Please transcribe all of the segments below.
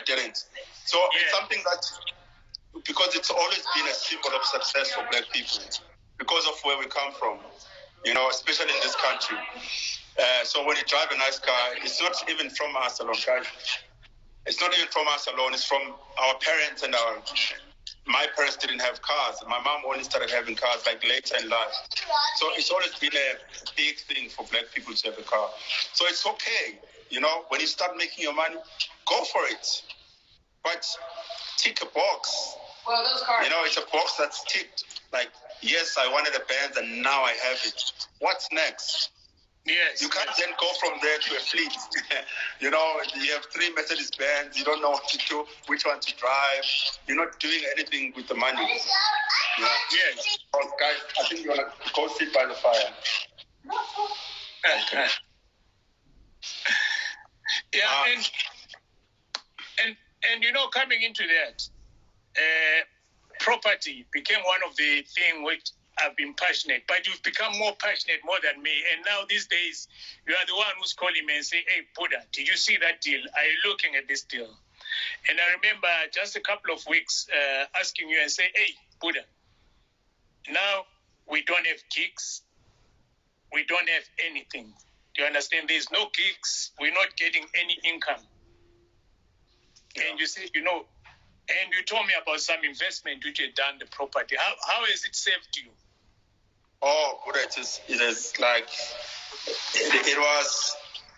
didn't. So it's something that, because it's always been a symbol of success for black people, because of where we come from, especially in this country. So when you drive a nice car, it's not even from us alone, guys. It's not even from us alone. It's from our parents and my parents didn't have cars. My mom only started having cars like later in life. So it's always been a big thing for black people to have a car. So it's okay, when you start making your money, go for it. But tick a box. Well, those cars. It's a box that's ticked. Like, yes, I wanted a Benz and now I have it. What's next? Yes. You can't then go from there to a fleet. You have 3 Mercedes Benz. You don't know what to do, which one to drive. You're not doing anything with the money. Yes. Oh, guys, I think you want to go sit by the fire. Okay. Yeah, and coming into that, property became one of the things which I've been passionate, but you've become more passionate more than me. And now these days, you are the one who's calling me and say, hey, Buddha, did you see that deal? Are you looking at this deal? And I remember just a couple of weeks asking you and say, hey, Buddha, now we don't have gigs. We don't have anything. Do you understand? There's no gigs. We're not getting any income. Yeah. And you said, and you told me about some investment which you had done the property. How has it saved you? Oh, Buddha, it was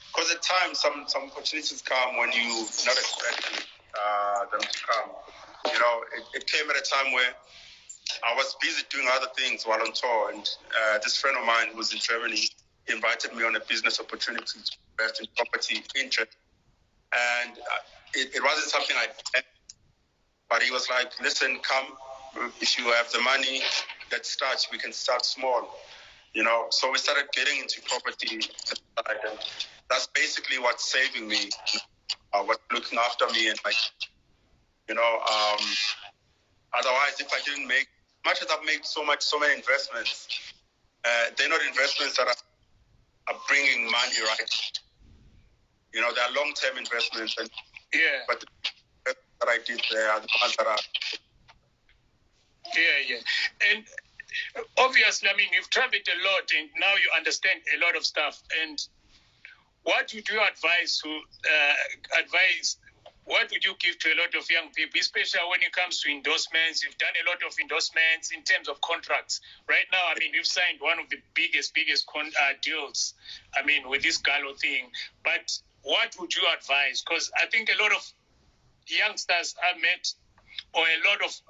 because at times some opportunities come when you not expecting them to come. It came at a time where I was busy doing other things while on tour, and this friend of mine who's in Germany invited me on a business opportunity to invest in property interest. And it wasn't something I did, but he was like, listen, come, if you have the money, let's start. We can start small, So we started getting into property, and that's basically what's saving me, what's looking after me, and otherwise, if I didn't make, much as I've made so many investments, they're not investments that are bringing money, right? They are long-term investments, but the that I did there are the ones that are. Yeah. And obviously, you've traveled a lot, and now you understand a lot of stuff. And what would you advise? What would you give to a lot of young people, especially when it comes to endorsements? You've done a lot of endorsements in terms of contracts. Right now, you've signed one of the biggest deals, with this Gallo thing. But what would you advise? Because I think a lot of youngsters I've met, or a lot of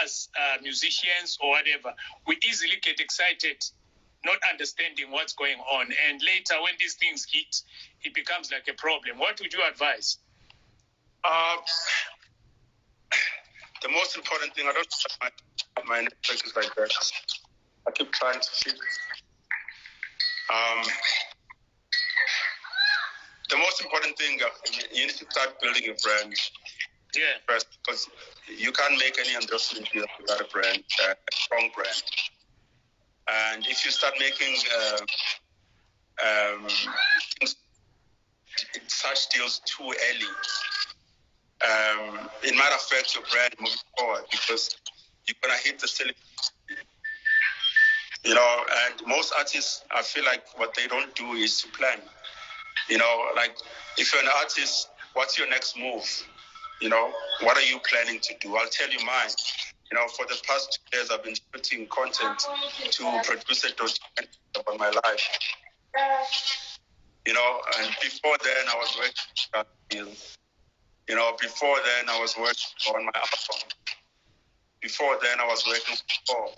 us musicians or whatever, we easily get excited, not understanding what's going on. And later, when these things hit, it becomes like a problem. What would you advise? The most important thing, I don't have my network is like that. I keep trying to fix. The most important thing, you need to start building a brand. Yeah. First, because you can't make any endorsement without a brand, a strong brand. And if you start making such deals too early, it might affect your brand moving forward, because you're gonna hit the ceiling. And most artists, I feel like what they don't do is to plan. Like if you're an artist, what's your next move? What are you planning to do? I'll tell you mine. For the past 2 years, I've been shooting content to produce a documentary about my life. And before then, I was working on deals. Before then, I was working on my album. Before then, I was working for.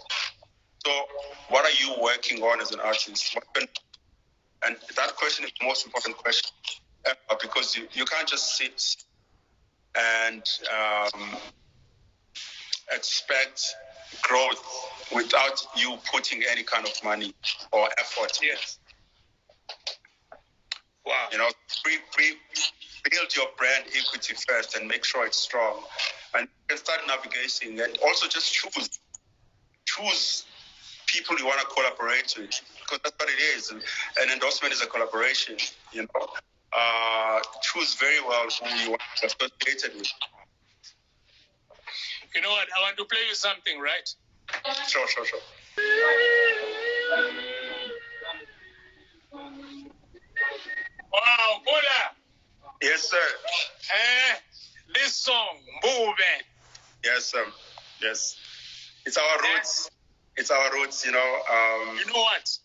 So, what are you working on as an artist? And that question is the most important question ever, because you can't just sit and expect growth without you putting any kind of money or effort. Yes. Wow. Build your brand equity first and make sure it's strong. And you can start navigating, and also just choose people you want to collaborate with, because that's what it is. An endorsement is a collaboration, choose very well who you want to associate with. You know what? I want to play you something, right? Sure. Wow, Buddha. Yes, sir. This song, Move. Yes, sir. Yes. It's our roots. It's our roots, You know what?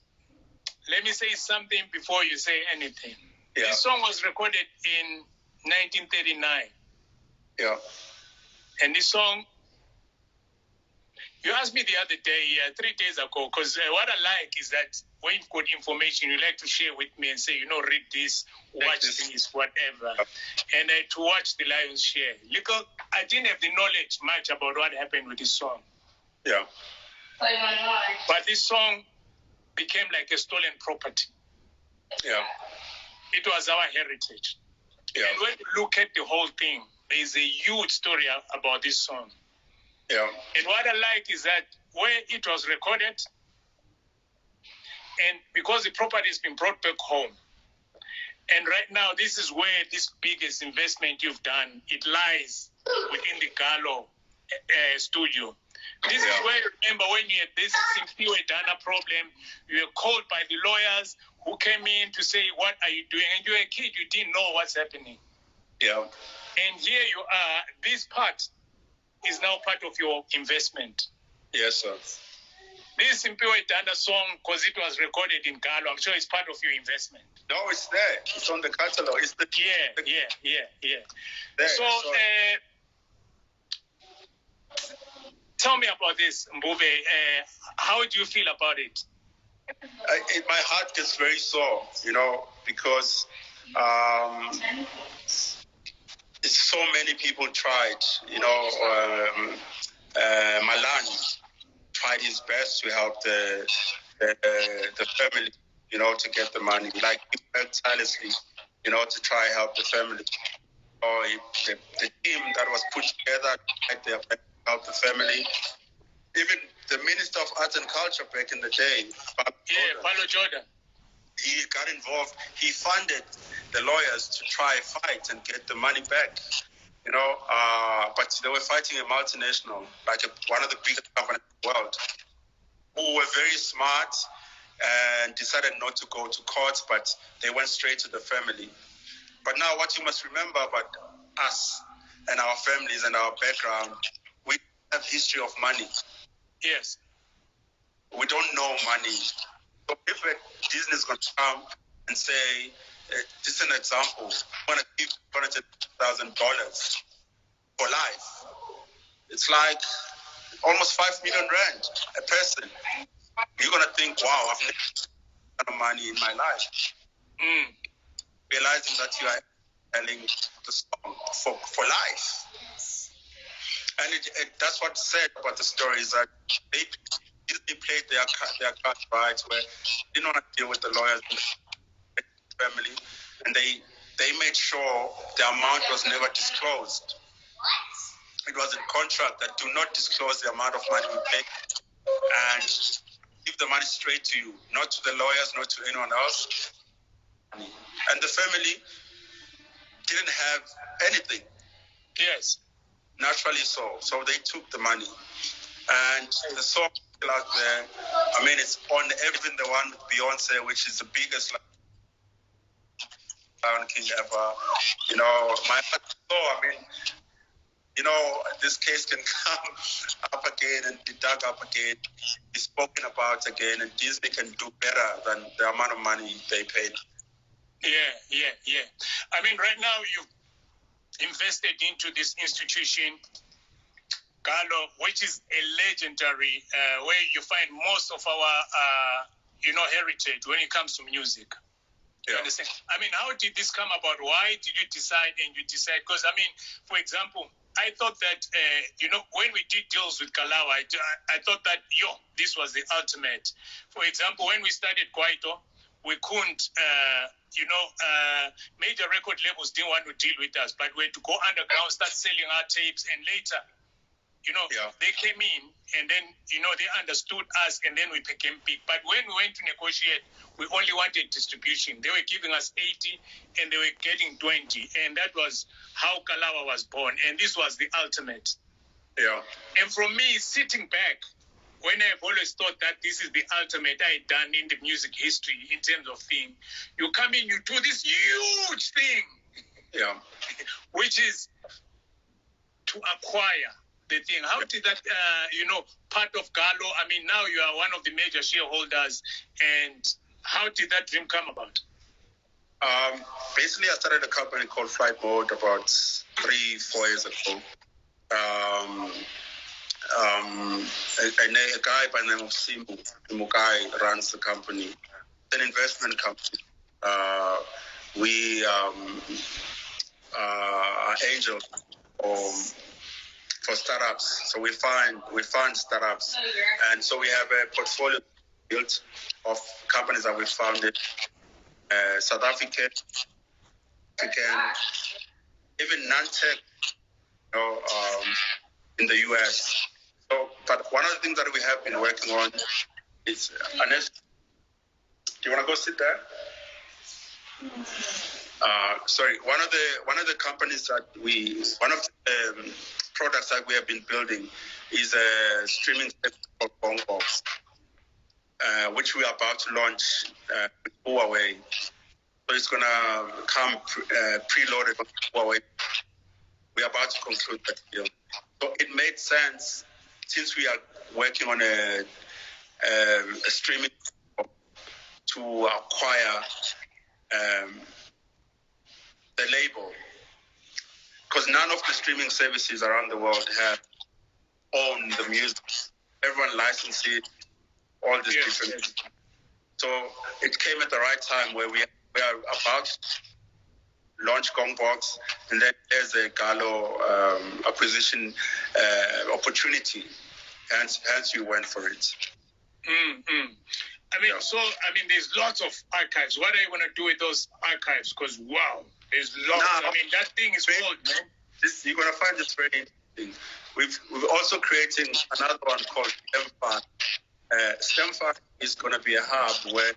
Let me say something before you say anything. Yeah. This song was recorded in 1939. Yeah. And this song, you asked me the other day, 3 days ago, because what I like is that when you've got information, you like to share with me and say, read this, watch this, whatever. And to watch the Lions share. Look, I didn't have the knowledge much about what happened with this song. Yeah. But this song became like a stolen property. Yeah. It was our heritage. Yeah. And when you look at the whole thing, there's a huge story about this song. Yeah. And what I like is that where it was recorded, and because the property has been brought back home, and right now this is where this biggest investment you've done, it lies within the Gallo studio. This is where, remember, when you had this Simpiwe Dana problem, you were called by the lawyers who came in to say, what are you doing? And you were a kid, you didn't know what's happening. Yeah. And here you are, this part is now part of your investment. Yes, sir. This Simpiwe Dana song, because it was recorded in Gallo, I'm sure it's part of your investment. No, it's there. It's on the catalog. It's the Yeah. There, So, tell me about this, Mbube. How do you feel about it? My heart gets very sore, because so many people tried. Malan tried his best to help the family, to get the money. Like, he worked tirelessly, to try and help the family. The team that was put together tried their best to help the family. Even the Minister of Arts and Culture back in the day, Paulo Jordan, he got involved. He funded the lawyers to try fight and get the money back. But they were fighting a multinational, like one of the biggest companies in the world, who were very smart and decided not to go to court, but they went straight to the family. But now what you must remember about us and our families and our background, we have history of money. Yes. We don't know money. So if Disney is going to come and say, this is an example, I'm going to give $200,000 for life, it's like almost 5 million rand a person. You're going to think, wow, I've never had money in my life. Realizing that you are selling the song for life. And that's what's said about the story, is that they played their card right, where they didn't want to deal with the lawyers and the family, and they made sure the amount was never disclosed. It was in contract that do not disclose the amount of money we pay, and give the money straight to you, not to the lawyers, not to anyone else. And the family didn't have anything. Yes. Naturally so. So they took the money. And the song still out there, it's on even the one with Beyonce, which is the biggest Lion King ever. My heart this case can come up again and be dug up again, be spoken about again, and Disney can do better than the amount of money they paid. Yeah. Right now you've invested into this institution, Gallo, which is a legendary, where you find most of our, heritage when it comes to music. You understand? How did this come about? Why did you decide? Because, for example, I thought that, when we did deals with Kalawa, I thought that, this was the ultimate. For example, when we started Kwaito, we couldn't, major record labels didn't want to deal with us, but we had to go underground, start selling our tapes, and later, They came in and then, they understood us and then we became big. But when we went to negotiate, we only wanted distribution. They were giving us 80 and they were getting 20. And that was how Kalawa was born. And this was the ultimate. Yeah. And from me, sitting back, when I've always thought that this is the ultimate I done in the music history in terms of thing, you come in, you do this huge thing. Yeah. Which is to acquire the thing. How did that, part of Galo, I mean, now you are one of the major shareholders, and how did that dream come about? Basically, I started a company called Flight Mode about 3-4 years ago. A guy by the name of Simbu Mukai runs the company. It's an investment company. We are angel for startups. So we fund startups, and so we have a portfolio built of companies that we founded. South African, even non-tech, in the US. So, but one of the things that we have been working on is, do you want to go sit there? Sorry, one of the companies that one of the products that we have been building is a streaming service called Bongbox, which we are about to launch with Huawei. So it's gonna come preloaded on Huawei. We are about to conclude that deal. So it made sense, since we are working on a streaming to acquire the label, because none of the streaming services around the world have owned the music. Everyone licenses all these different things. So it came at the right time where we are about to launch Gongbox, and then there's a Galo acquisition opportunity. Hence you went for it. There's lots of archives. What are you going to do with those archives? Because, wow, there's lots. That thing is old, man. You're going to find this very interesting. We're also creating another one called STEMFAR. STEMFAR is going to be a hub where